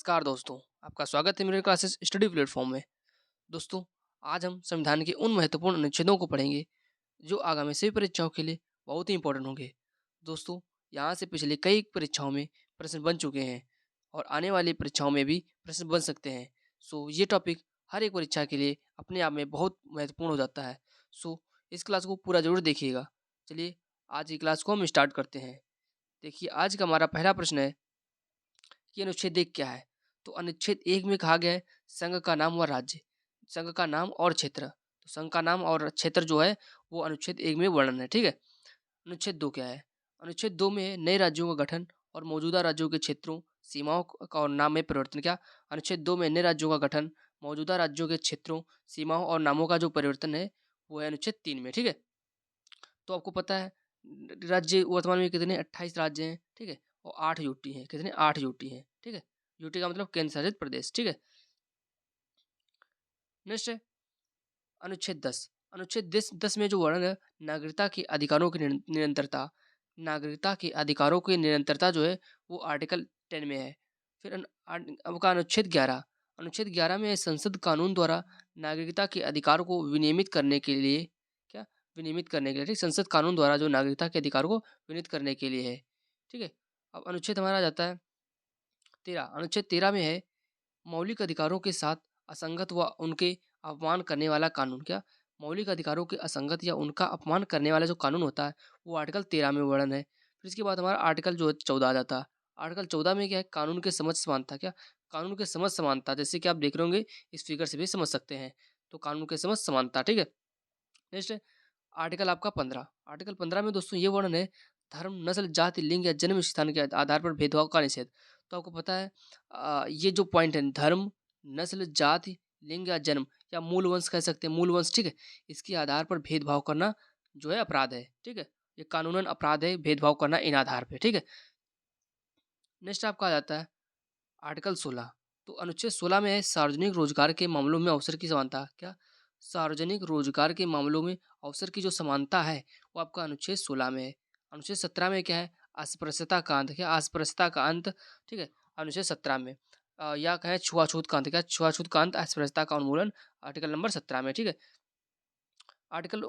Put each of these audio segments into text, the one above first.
नमस्कार दोस्तों, आपका स्वागत है मेरे क्लासेस स्टडी प्लेटफॉर्म में। दोस्तों, आज हम संविधान के उन महत्वपूर्ण अनुच्छेदों को पढ़ेंगे जो आगामी सभी परीक्षाओं के लिए बहुत ही इंपॉर्टेंट होंगे। दोस्तों, यहाँ से पिछले कई परीक्षाओं में प्रश्न बन चुके हैं और आने वाली परीक्षाओं में भी प्रश्न बन सकते हैं। ये टॉपिक हर एक परीक्षा के लिए अपने आप में बहुत महत्वपूर्ण हो जाता है। इस क्लास को पूरा ज़रूर देखिएगा। चलिए, आज की क्लास को हम स्टार्ट करते हैं। देखिए, आज का हमारा पहला प्रश्न है कि अनुच्छेद 1 क्या है? तो अनुच्छेद 1 में कहा गया है संघ का नाम व राज्य, संघ का नाम और क्षेत्र। तो संघ का नाम और क्षेत्र जो है वो अनुच्छेद 1 में वर्णन है, ठीक है? अनुच्छेद 2 क्या है? अनुच्छेद 2 में नए राज्यों का गठन और मौजूदा राज्यों के क्षेत्रों, सीमाओं का और नाम में परिवर्तन। क्या? अनुच्छेद 2 में नए राज्यों का गठन, मौजूदा राज्यों के क्षेत्रों, सीमाओं और नामों का जो परिवर्तन है, वो है अनुच्छेद 3 में, ठीक है? तो आपको पता है राज्य वर्तमान में कितने 28 राज्य हैं, ठीक है? और 8 यूटी हैं। कितने? 8 यूटी हैं, ठीक है? यूटी का मतलब केंद्र शासित प्रदेश, ठीक है? नेक्स्ट है अनुच्छेद 10। अनुच्छेद 10 में जो वर्णन है नागरिकता के अधिकारों की निरंतरता, नागरिकता के अधिकारों की निरंतरता जो है वो आर्टिकल 10 में है। फिर आपका अनुच्छेद 11। अनुच्छेद 11 में संसद कानून द्वारा नागरिकता के अधिकार को विनियमित करने के लिए क्या विनियमित करने के लिए, ठीक, संसद कानून द्वारा जो नागरिकता के अधिकार को विनियमित करने के लिए है, ठीक है? अब अनुच्छेद हमारा आ जाता है 13। अनुच्छेद 13 में है मौलिक अधिकारों के साथ असंगत व उनके अपमान करने वाला कानून। क्या? मौलिक अधिकारों के असंगत या उनका अपमान करने वाला जो कानून होता है वो आर्टिकल 13 में वर्णन है। फिर इसके बाद हमारा आर्टिकल जो है 14 आ जाता है। आर्टिकल 14 में क्या है? कानून के समझ समानता। क्या? कानून के समझ समानता, जैसे कि आप देख रहे होंगे इस फिगर से भी समझ सकते हैं। तो कानून के समझ समानता, ठीक है? नेक्स्ट है आर्टिकल आपका 15। आर्टिकल 15 में दोस्तों ये वर्णन है धर्म, नस्ल, जाति, लिंग या जन्म स्थान के आधार पर भेदभाव का निषेध। तो आपको पता है ये जो पॉइंट है धर्म, नस्ल, जाति, लिंग या जन्म या मूल वंश कह सकते हैं, मूल वंश, ठीक है? इसके आधार पर भेदभाव करना जो है अपराध है, ठीक है? ये कानूनन अपराध है भेदभाव करना इन आधार पे, ठीक है? नेक्स्ट आपका आ जाता है आर्टिकल 16। तो अनुच्छेद 16 में है सार्वजनिक रोजगार के मामलों में अवसर की समानता। क्या? सार्वजनिक रोजगार के मामलों में अवसर की जो समानता है वो आपका अनुच्छेद 16 में है। अनुच्छेद 17 में क्या है? अस्पृश्यता का अंत। क्या? अस्पृश्यता का अंत, ठीक है? अनुच्छेद 17 में या कहें छुआछूत का अंत। क्या? छुआछूत का अंत, अस्पृश्यता का उन्मूलन, आर्टिकल नंबर 17 में, ठीक है? आर्टिकल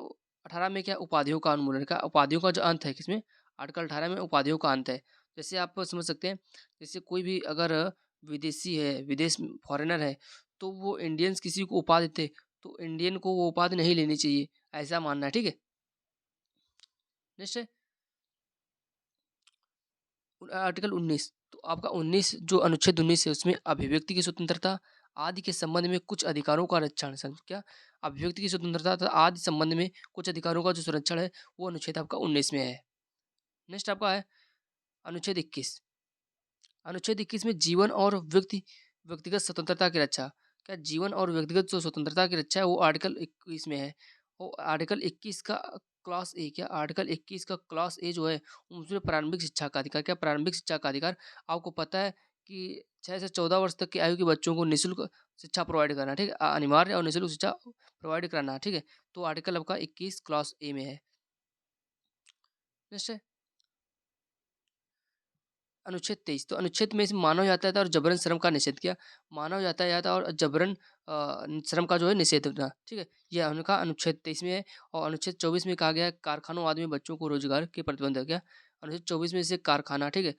18 में क्या? उपाधियों का उन्मूलन। का उपाधियों का जो अंत है किसमें? आर्टिकल 18 में उपाधियों का अंत है। जैसे आप समझ सकते हैं, जैसे कोई भी अगर विदेशी है, विदेश फॉरेनर है, तो वो इंडियंस किसी को उपाधि देते, तो इंडियन को वो उपाधि नहीं लेनी चाहिए, ऐसा मानना है, ठीक है? Next article 19। तो आपका 19 जो अनुच्छेद 19 है उसमें अभिव्यक्ति की स्वतंत्रता आदि के संबंध में कुछ अधिकारों का रक्षण। क्या? अभिव्यक्ति की स्वतंत्रता तथा आदि संबंध में कुछ अधिकारों का जो संरक्षण है वो अनुच्छेद आपका 19 में है। नेक्स्ट आपका है अनुच्छेद 21। अनुच्छेद 21 में जीवन और व्यक्तिगत स्वतंत्रता की रक्षा। क्या? जीवन और व्यक्तिगत जो स्वतंत्रता की रक्षा है वो आर्टिकल 21 में है। और आर्टिकल 21 का क्लॉस ए, क्या? आर्टिकल 21 का क्लॉस ए जो है उसमें प्रारंभिक शिक्षा का अधिकार। क्या? प्रारंभिक शिक्षा का अधिकार। आपको पता है कि 6 से 14 वर्ष तक की आयु के बच्चों को निःशुल्क शिक्षा प्रोवाइड करना, ठीक है? अनिवार्य और निःशुल्क शिक्षा प्रोवाइड कराना, ठीक है? तो आर्टिकल आपका 21 क्लॉस ए में है। नेक्स्ट है अनुच्छेद 23। तो अनुच्छेद में इसमें मानव यातायात और जबरन श्रम का निषेध किया। मानव यातायात और जबरन श्रम का जो है निषेध करना, ठीक है? यह उनका अनुच्छेद 23 में है। और अनुच्छेद 24 में कहा गया है कारखानों आदि में बच्चों को रोजगार के प्रतिबंध है। क्या? अनुच्छेद 24 में जैसे कारखाना, ठीक है?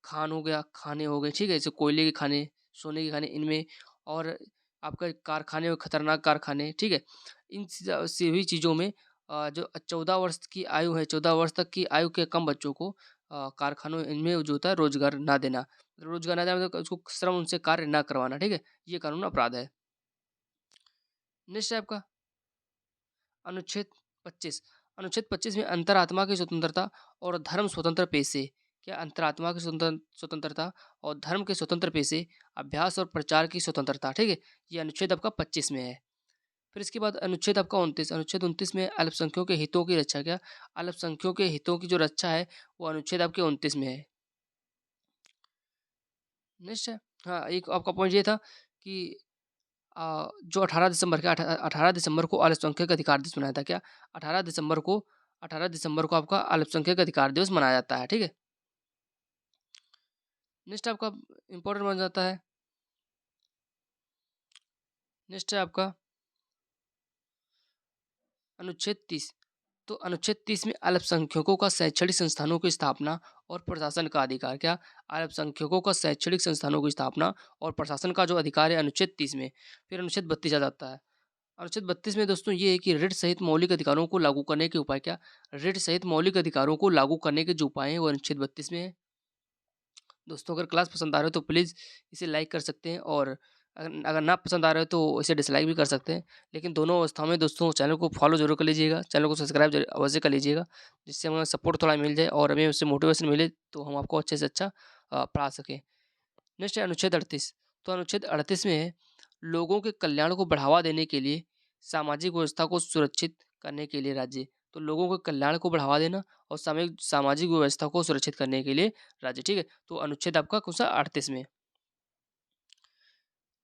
खान हो गया, खाने हो गए, ठीक है? जैसे कोयले के खाने, सोने के खाने, इनमें और आपका कारखाने और खतरनाक कारखाने, ठीक है? इन सभी चीज़ों में जो 14 वर्ष की आयु है, 14 वर्ष तक की आयु के कम बच्चों को कारखानों इनमें जो होता है रोजगार ना देना। रोजगार ना देना मतलब उसको श्रम उनसे कार्य ना करवाना, ठीक है? ये कानून अपराध है। नेक्स्ट है आपका अनुच्छेद 25। अनुच्छेद 25 में अंतरात्मा की स्वतंत्रता और धर्म स्वतंत्र पेशे। क्या? अंतरात्मा की स्वतंत्रता और धर्म के स्वतंत्र पेशे, अभ्यास और प्रचार की स्वतंत्रता, ठीक है? ये अनुच्छेद आपका 25 में है। फिर इसके बाद अनुच्छेद आपका 29। अनुच्छेद 29 में अल्पसंख्यकों के हितों की रक्षा। क्या? अल्पसंख्यकों के हितों की जो रक्षा है वो अनुच्छेद आपके 29 में है। नेक्स्ट है हाँ, एक आपका पॉइंट ये था कि जो 18 दिसंबर को अल्पसंख्यक अधिकार दिवस मनाया था। क्या? 18 दिसंबर को 18 दिसंबर को आपका अल्पसंख्यक अधिकार दिवस मनाया जाता है, ठीक है? नेक्स्ट आपका इम्पोर्टेंट बन जाता है नेक्स्ट है आपका अनुच्छेद 30। तो अनुच्छेद 30 में अल्पसंख्यकों का शैक्षणिक संस्थानों की स्थापना और प्रशासन का अधिकार। क्या? अल्पसंख्यकों का शैक्षणिक संस्थानों की स्थापना और प्रशासन का जो अधिकार है अनुच्छेद 30 में। फिर अनुच्छेद 32 आ जाता है। अनुच्छेद 32 में दोस्तों ये है कि ऋण सहित मौलिक अधिकारों को लागू करने के उपाय। क्या? ऋण सहित मौलिक अधिकारों को लागू करने के जो उपाय हैं वो अनुच्छेद 32 में है। दोस्तों अगर क्लास पसंद आ रहा हो तो प्लीज़ इसे लाइक कर सकते हैं, और अगर अगर ना पसंद आ रहा है तो इसे डिसलाइक भी कर सकते हैं। लेकिन दोनों अवस्थाओं में दोस्तों चैनल को फॉलो ज़रूर कर लीजिएगा, चैनल को सब्सक्राइब अवश्य कर लीजिएगा, जिससे हमें सपोर्ट थोड़ा मिल जाए और हमें उससे मोटिवेशन मिले, तो हम आपको अच्छे से अच्छा पढ़ा सकें। नेक्स्ट है अनुच्छेद 38। तो अनुच्छेद 38 में है, लोगों के कल्याण को बढ़ावा देने के लिए सामाजिक व्यवस्था को सुरक्षित करने के लिए राज्य। तो लोगों के कल्याण को बढ़ावा देना और सामयिक सामाजिक व्यवस्था को सुरक्षित करने के लिए राज्य। ठीक है? तो अनुच्छेद आपका कौन सा? 38 में।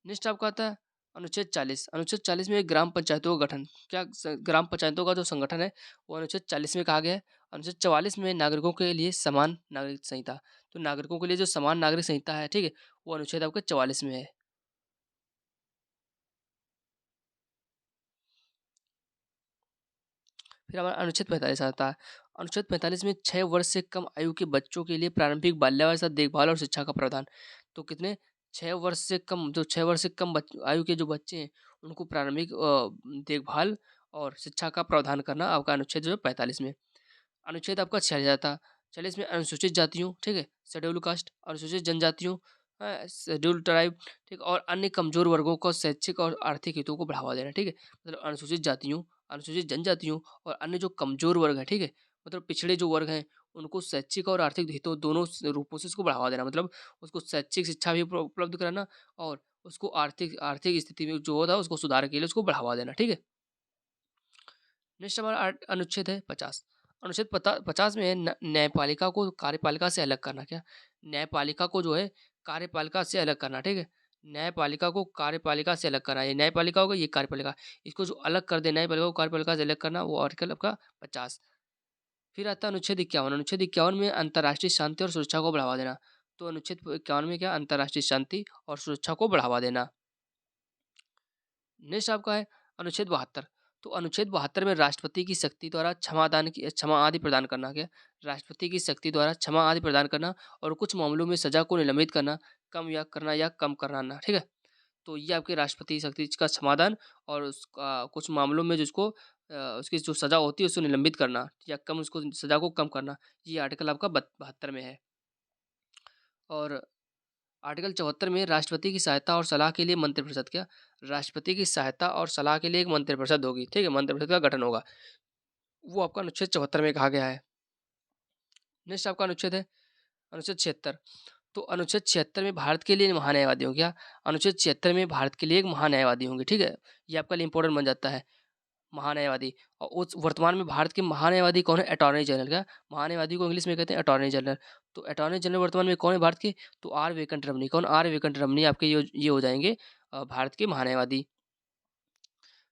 नेक्स्ट आपका आता है अनुच्छेद 40। अनुच्छेद 40 में ग्राम पंचायतों का गठन। क्या? ग्राम पंचायतों का जो संगठन है वो अनुच्छेद 40 में कहा गया है। अनुच्छेद 44 में नागरिकों के लिए समान नागरिक संहिता। तो नागरिकों के लिए जो समान नागरिक संहिता है, ठीक है, वो अनुच्छेद आपका 44 में है। फिर हमारा अनुच्छेद 45 आता है। अनुच्छेद 45 में 6 वर्ष से कम आयु के बच्चों के लिए प्रारंभिक बाल्यावस्था देखभाल और शिक्षा का प्रावधान। तो कितने? 6 वर्ष से कम, जो 6 वर्ष से कम आयु के जो बच्चे हैं उनको प्रारंभिक देखभाल और शिक्षा का प्रावधान करना आपका अनुच्छेद जो है 45 में। अनुच्छेद आपका 46 आता है। 46 में अनुसूचित जातियों, ठीक है, शेड्यूल कास्ट, अनुसूचित जनजातियों, शेड्यूल ट्राइब, ठीक, और अन्य कमजोर वर्गों को शैक्षिक और आर्थिक हितों को बढ़ावा देना। ठीक है, मतलब अनुसूचित जातियों, अनुसूचित जनजातियों और अन्य जो कमजोर वर्ग है, ठीक है, मतलब पिछड़े जो वर्ग हैं उनको शैक्षिक और आर्थिक हितों दोनों रूपों से उसको बढ़ावा देना। मतलब उसको शैक्षिक शिक्षा भी उपलब्ध कराना और उसको आर्थिक आर्थिक स्थिति में जो होता है उसको सुधार के लिए उसको बढ़ावा देना। ठीक है। नेक्स्ट हमारा अनुच्छेद है 50। अनुच्छेद 50 में है न्यायपालिका को कार्यपालिका से अलग करना। क्या? न्यायपालिका को जो है कार्यपालिका से अलग करना। ठीक है, न्यायपालिका को कार्यपालिका से अलग करना। ये न्यायपालिका होगा, ये कार्यपालिका, इसको जो अलग कर दे न्यायपालिका को कार्यपालिका से अलग करना, वो आर्टिकल आपका 50। फिर आता है अनुच्छेद 51। अनुच्छेद 51 में अंतर्राष्ट्रीय शांति और सुरक्षा को बढ़ावा देना। तो अनुच्छेद 51 में क्या? अंतर्राष्ट्रीय शांति और सुरक्षा को बढ़ावा देना। नेक्स्ट आपका है अनुच्छेद 72। तो अनुच्छेद 72 में राष्ट्रपति की शक्ति द्वारा क्षमा आदि प्रदान करना। क्या? राष्ट्रपति की शक्ति द्वारा क्षमा आदि प्रदान करना और कुछ मामलों में सजा को निलंबित करना, कम करना। ठीक है, तो ये आपके राष्ट्रपति की शक्ति का समाधान और उसका कुछ मामलों में जिसको उसकी जो सजा होती है उसको निलंबित करना या कम उसको सजा को कम करना, ये आर्टिकल आपका 72 में है। और आर्टिकल 74 में राष्ट्रपति की सहायता और सलाह के लिए मंत्रिपरिषद। क्या? राष्ट्रपति की सहायता और सलाह के लिए एक मंत्रिपरिषद होगी। ठीक है, मंत्रिपरिषद का गठन होगा, वो आपका अनुच्छेद 74 में कहा गया है। नेक्स्ट आपका अनुच्छेद है अनुच्छेद 76। तो अनुच्छेद 76 में भारत के लिए महान्यायवादी होंगे। क्या? अनुच्छेद 76 में भारत के लिए एक महान्यायवादी होंगे। ठीक है, ये आपका लिए इंपॉर्टेंट बन जाता है, महान्यायवादी। और उस वर्तमान में भारत के महान्यायवादी कौन है? Attorney general. का महान्यायवादी को इंग्लिश में कहते हैं अटॉर्नी जनरल। तो अटॉर्नी जनरल वर्तमान में कौन है भारत के? तो आर वेंकट रमनी। कौन? आर वेंकट रमनी आपके ये हो जाएंगे भारत के महान्यायवादी।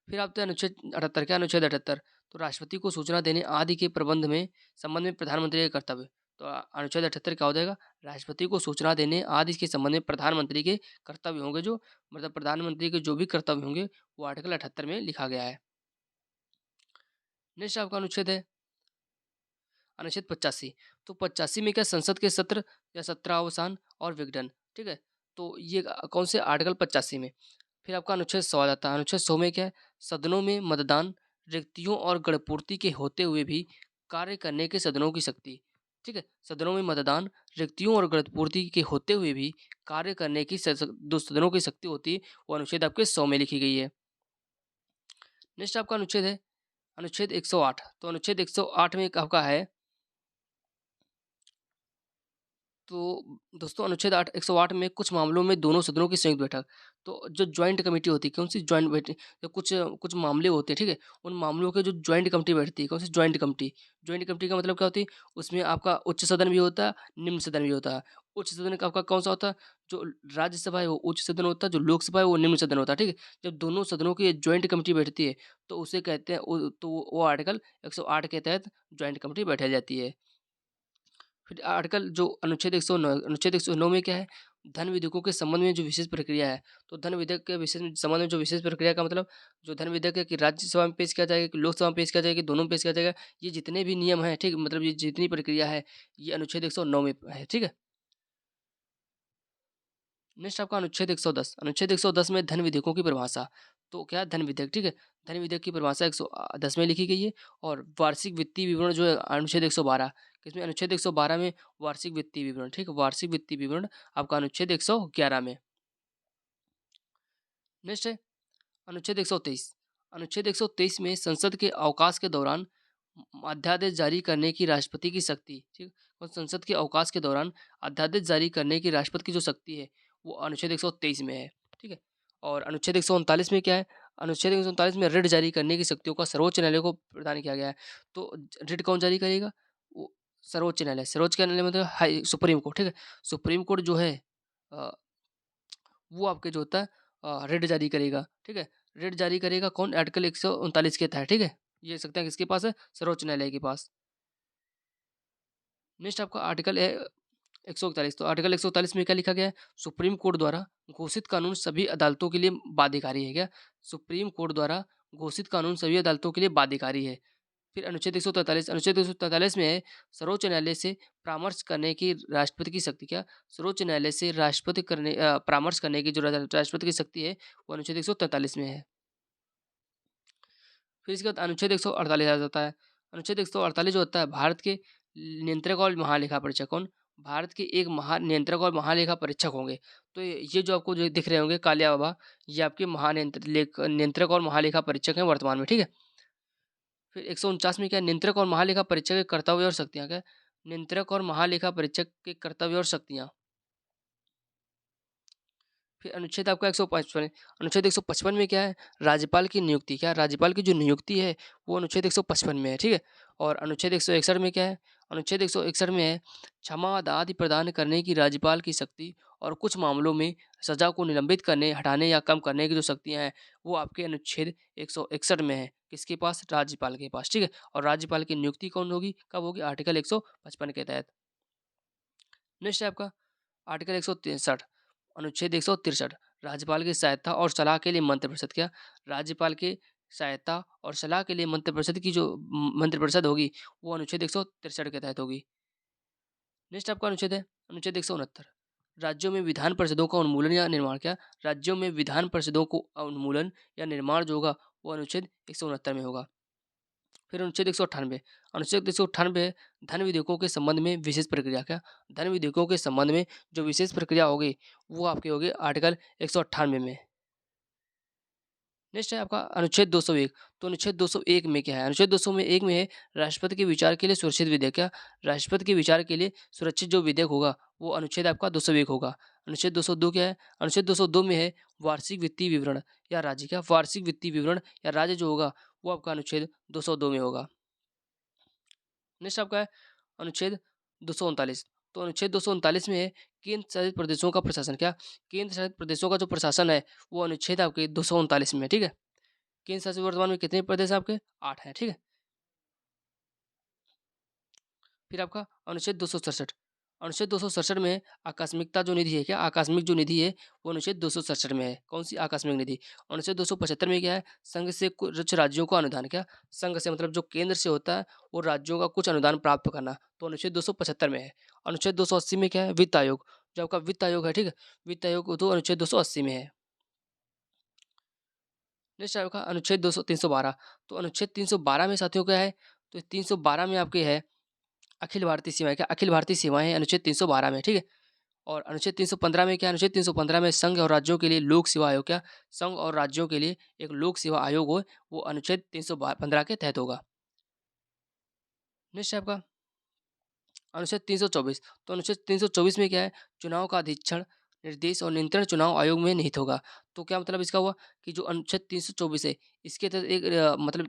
फिर आते हैं अनुच्छेद 78। क्या? अनुच्छेद 78। तो राष्ट्रपति को सूचना देने आदि के प्रबंध में संबंध में प्रधानमंत्री का कर्तव्य। तो अनुच्छेद 78 क्या हो जाएगा? राष्ट्रपति को सूचना देने आदि के संबंध में प्रधानमंत्री के कर्तव्य होंगे, जो मतलब प्रधानमंत्री के जो भी कर्तव्य होंगे वो आर्टिकल 78 में लिखा गया है। नेक्स्ट आपका अनुच्छेद है अनुच्छेद 85। तो 85 में क्या? संसद के सत्र या सत्रावसान और विघटन। ठीक है, तो ये कौन से? आर्टिकल 85 में। फिर आपका अनुच्छेद 100 आ जाता है। अनुच्छेद 100 में क्या है? सदनों में मतदान, रिक्तियों और गणपूर्ति के होते हुए भी कार्य करने के सदनों की शक्ति। ठीक है, सदनों में मतदान, रिक्तियों और गणपूर्ति के होते हुए भी कार्य करने की जो सदनों की शक्ति होती है वो अनुच्छेद आपके 100 में लिखी गई है। नेक्स्ट आपका अनुच्छेद है अनुच्छेद 108। तो अनुच्छेद 108 में आपका है, तो दोस्तों अनुच्छेद 108 में कुछ मामलों में दोनों सदनों की संयुक्त बैठक, तो जो जॉइंट कमेटी होती है, कौन सी जॉइंट बैठक? जो कुछ कुछ मामले होते हैं, ठीक है, उन मामलों के जो जॉइंट कमेटी बैठती है, कौन सी? Joint committee. जॉइंट कमेटी का मतलब क्या होती है? उसमें आपका उच्च सदन भी होता है, निम्न सदन भी होता है। उच्च सदन का आपका कौन सा होता है? जो राज्यसभा है वो उच्च सदन होता है, जो लोकसभा है वो निम्न सदन होता है। ठीक है, जब दोनों सदनों की जॉइंट कमेटी बैठती है तो उसे कहते हैं तो वो आर्टिकल 108 के तहत जॉइंट कमेटी बैठाई जाती है। फिर आर्टिकल जो अनुच्छेद 109 में क्या है? धन विधेयकों के संबंध में जो विशेष प्रक्रिया है, तो धन विधेयक के विशेष संबंध में जो विशेष प्रक्रिया का मतलब जो धन विधेयक है कि राज्यसभा में पेश किया जाएगा, कि लोकसभा में पेश किया जाएगा, कि दोनों में पेश किया जाएगा, ये जितने भी नियम हैं, ठीक? मतलब ये जितनी प्रक्रिया है, ये अनुच्छेद 109 में है, ठीक है? नेक्स्ट आपका अनुच्छेद 110 अनुच्छेद 110 में धन विधेयकों की परिभाषा। तो क्या है धन विधेयक, ठीक है? धन विधेयक की परिभाषा 110 में लिखी गई है और वार्षिक वित्तीय विवरण जो है अनुच्छेद 112 किसमें अनुच्छेद 112 में वार्षिक वित्तीय विवरण, ठीक है? वार्षिक वित्तीय विवरण आपका अनुच्छेद 111 में। नेक्स्ट है अनुच्छेद 123 अनुच्छेद 123 में संसद के अवकाश के दौरान अध्यादेश जारी करने की राष्ट्रपति की शक्ति, ठीक? और संसद के अवकाश के दौरान अध्यादेश जारी करने की राष्ट्रपति की जो शक्ति है वो अनुच्छेद 123 में है, ठीक है? और अनुच्छेद 139 में क्या है? अनुच्छेद 139 में रिट जारी करने की शक्तियों का सर्वोच्च न्यायालय को प्रदान किया गया है। तो रिट कौन जारी करेगा? वो सर्वोच्च न्यायालय मतलब हाई सुप्रीम कोर्ट, ठीक है? सुप्रीम कोर्ट जो है अ, वो आपके जो होता है रिट जारी करेगा, ठीक है? रिट जारी करेगा कौन? आर्टिकल 139 के तहत, ठीक है? ये सकते हैं किसके पास है? सर्वोच्च न्यायालय के पास। नेक्स्ट आपका आर्टिकल है 141 तो आर्टिकल 141 में क्या लिखा गया है? सुप्रीम कोर्ट द्वारा घोषित कानून सभी अदालतों के लिए बाध्यकारी है क्या? सुप्रीम कोर्ट द्वारा घोषित कानून सभी अदालतों के लिए बाध्यकारी है। फिर अनुच्छेद 143 में है सर्वोच्च न्यायालय से परामर्श करने की राष्ट्रपति की शक्ति क्या? सर्वोच्च न्यायालय से परामर्श करने की जो राष्ट्रपति की शक्ति है वो अनुच्छेद 143 में है। फिर इसके बाद अनुच्छेद 148 आ जाता है। अनुच्छेद 148 जो होता है भारत के नियंत्रक और महालेखा परीक्षक कौन? भारत के एक नियंत्रक और महालेखा परीक्षक होंगे। तो ये जो आपको जो दिख रहे होंगे कालिया बाबा, ये आपके नियंत्रक और महालेखा परीक्षक हैं वर्तमान में, ठीक है? फिर 149 में क्या है? नियंत्रक और महालेखा परीक्षक के कर्तव्य और शक्तियाँ क्या है? नियंत्रक और महालेखा परीक्षक के कर्तव्य और शक्तियाँ। फिर अनुच्छेद आपका 155 है। अनुच्छेद 155 में क्या है? राज्यपाल की नियुक्ति क्या? राज्यपाल की जो नियुक्ति है वो अनुच्छेद 155 में है, ठीक है? और अनुच्छेद 161 में क्या है? अनुच्छेद 161 में है क्षमा दाद प्रदान करने की राज्यपाल की शक्ति और कुछ मामलों में सजा को निलंबित करने, हटाने या कम करने की जो शक्तियाँ हैं वो आपके अनुच्छेद 161 में है। किसके पास? राज्यपाल के पास, ठीक है? और राज्यपाल की नियुक्ति कौन होगी? कब होगी? आर्टिकल 155 के तहत। नेक्स्ट है आपका आर्टिकल 163 अनुच्छेद 163 राज्यपाल की सहायता और सलाह के लिए मंत्रिपरिषद क्या? राज्यपाल के सहायता और सलाह के लिए मंत्रिपरिषद की जो मंत्रिपरिषद होगी वो अनुच्छेद 163 के तहत होगी। नेक्स्ट आपका अनुच्छेद है अनुच्छेद 169 राज्यों में विधान परिषदों का उन्मूलन या निर्माण क्या? राज्यों में विधान परिषदों को उन्मूलन या निर्माण जो होगा वो अनुच्छेद 169 में होगा। फिर अनुच्छेद 198 धन विधेयकों के संबंध में विशेष प्रक्रिया क्या? धन विधेयकों के संबंध में जो विशेष प्रक्रिया होगी वो आपकी होगी आर्टिकल 198 में। नेक्स्ट है आपका अनुच्छेद 201 तो अनुच्छेद 201 में क्या है? अनुच्छेद 201 में है राष्ट्रपति के विचार के लिए सुरक्षित विधेयक क्या? राष्ट्रपति के विचार के लिए सुरक्षित जो विधेयक होगा वो अनुच्छेद आपका 201 होगा। अनुच्छेद 202 क्या है? अनुच्छेद 202 में है वार्षिक वित्तीय विवरण या राज्य क्या? वार्षिक वित्तीय विवरण या राज्य जो होगा वो आपका अनुच्छेद 202 में होगा। नेक्स्ट आपका है अनुच्छेद 239 तो अनुच्छेद 239 में है केंद्र शासित प्रदेशों का प्रशासन क्या? केंद्र शासित प्रदेशों का जो प्रशासन है वो अनुच्छेद आपके 239 में है, ठीक है? केंद्र शासित वर्तमान में कितने प्रदेश हैं आपके? 8 हैं, ठीक है? फिर आपका अनुच्छेद 267 अनुच्छेद 267 में आकस्मिकता जो निधि है क्या? आकस्मिक जो निधि है वो अनुच्छेद 267 में है। कौन सी आकस्मिक निधि? अनुच्छेद 275 में क्या है? संघ से कुछ राज्यों को अनुदान क्या? संघ से मतलब जो केंद्र से होता है वो राज्यों का कुछ अनुदान प्राप्त करना, तो अनुच्छेद 275 में है। अनुच्छेद 280 में क्या है? वित्त आयोग। जो आपका वित्त आयोग है, ठीक है? वित्त आयोग तो अनुच्छेद 280 में है। नेक्स्ट आपका अनुच्छेद 312 तो अनुच्छेद 312 में साथियों क्या है? तो 312 में आपके है अखिल भारतीय सीमाएँ क्या? अखिल भारतीय सीमाएँ अनुच्छेद 312 में, ठीक है? और अनुच्छेद 315 में क्या है? अनुच्छेद 315 में संघ और राज्यों के लिए लोक सेवा आयोग क्या? संघ और राज्यों के लिए एक लोक सेवा आयोग हो, वो अनुच्छेद 315 के तहत होगा। नेक्स्ट है आपका अनुच्छेद 324 तो अनुच्छेद 324 में क्या है? चुनाव का अधीक्षण, निर्देश और नियंत्रण चुनाव आयोग में निहित होगा। तो क्या मतलब इसका हुआ कि जो अनुच्छेद 324 है, इसके तहत एक मतलब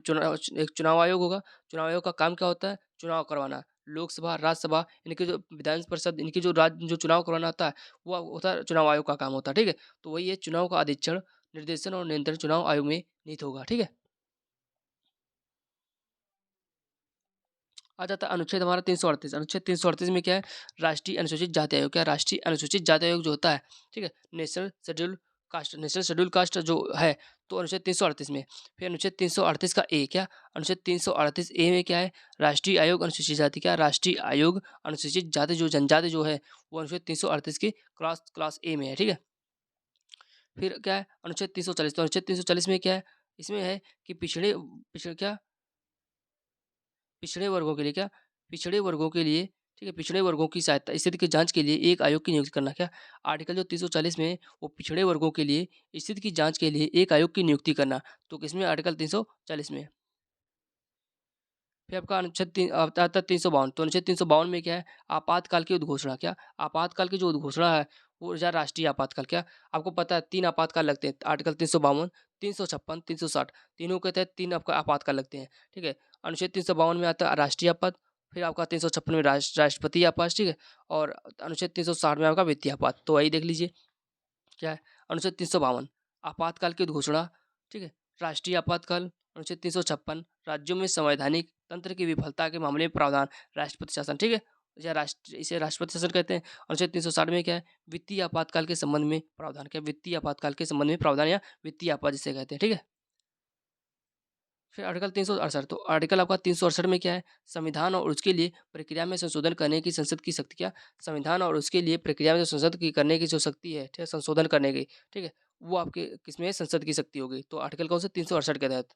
एक चुनाव आयोग होगा। चुनाव आयोग का काम क्या होता है? चुनाव करवाना। लोकसभा, राज्यसभा इनके जो विधान परिषद इनकी जो चुनाव करवाना होता है, वो होता है चुनाव आयोग का काम होता है, ठीक है? तो वही है चुनाव का अधीक्षण, निर्देशन और नियंत्रण चुनाव आयोग में निहित होगा, ठीक है? आ जाता है अनुच्छेद हमारा 338। अनुच्छेद 338 में क्या है? राष्ट्रीय अनुसूचित जाति आयोग। क्या राष्ट्रीय अनुसूचित जाति आयोग जो होता है, ठीक है? National schedule caste, national schedule caste जो है, तो अनुच्छेद 338 में। फिर अनुच्छेद 338 का ए क्या? अनुच्छेद 338 ए में क्या है? राष्ट्रीय आयोग अनुसूचित जाति। क्या राष्ट्रीय आयोग अनुसूचित जाति जो जनजाति जो है, वो अनुच्छेद 338 की क्लास क्लास ए में है, ठीक है? फिर क्या है? अनुच्छेद 340। तो अनुच्छेद 340 में क्या है? इसमें है कि पिछड़े क्या? पिछड़े वर्गों के लिए क्या? पिछड़े वर्गों के लिए, ठीक है? पिछड़े वर्गों की सहायता स्थिति की जाँच के लिए एक आयोग की नियुक्ति करना। क्या? आर्टिकल जो 340 में है, वो पिछड़े वर्गों के लिए स्थिति की जाँच के लिए एक आयोग की नियुक्ति करना। तो किसमें? आर्टिकल 340 में। फिर आपका अनुच्छेद आता है 352। तो अनुच्छेद 352 में क्या है? आपातकाल की उद्घोषणा। क्या? आपातकाल की जो उद्घोषणा है, वो राष्ट्रीय आपातकाल। क्या? आपको पता है 3 आपातकाल लगते हैं। आर्टिकल 352, 356, 360, तीनों के तहत 3 आपका आपातकाल लगते हैं, ठीक है? अनुच्छेद 352 में आता है राष्ट्रीय आपात, फिर आपका 356 में राष्ट्रपति आपात, ठीक है? और अनुच्छेद 360 में आपका वित्तीय आपात। तो वही देख लीजिए, क्या है? अनुच्छेद 352 आपातकाल की उद्घोषणा, ठीक है? राष्ट्रीय आपातकाल। अनुच्छेद 356 राज्यों में संवैधानिक तंत्र की विफलता के मामले में प्रावधान, राष्ट्रपति शासन, ठीक है? इसे राष्ट्रपति शासन कहते हैं। अनुच्छेद 360 में क्या है? वित्तीय आपातकाल के संबंध में प्रावधान। क्या? वित्तीय आपातकाल के संबंध में प्रावधान या वित्तीय आपात जिसे कहते हैं, ठीक है? फिर आर्टिकल 368। तो आर्टिकल आपका 368 में क्या है? संविधान और उसके लिए प्रक्रिया में संशोधन करने की संसद की शक्ति। क्या? संविधान और उसके लिए प्रक्रिया में जो संसद की करने की जो शक्ति है, ठीक है? संशोधन करने की, ठीक है? वो आपके किसमें है? संसद की शक्ति होगी। तो आर्टिकल कौन सा? 368 के तहत।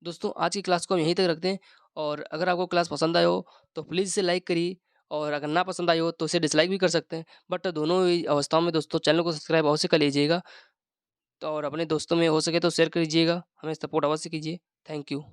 दोस्तों आज की क्लास को हम यहीं तक रखते हैं, और अगर आपको क्लास पसंद आया हो तो प्लीज़ इसे लाइक करिए, और अगर ना पसंद आई हो तो इसे डिसलाइक भी कर सकते हैं। बट दोनों ही अवस्थाओं में दोस्तों चैनल को सब्सक्राइब अवश्य कर लीजिएगा, तो और अपने दोस्तों में हो सके तो शेयर कर लीजिएगा। हमें सपोर्ट अवश्य कीजिए। Thank you.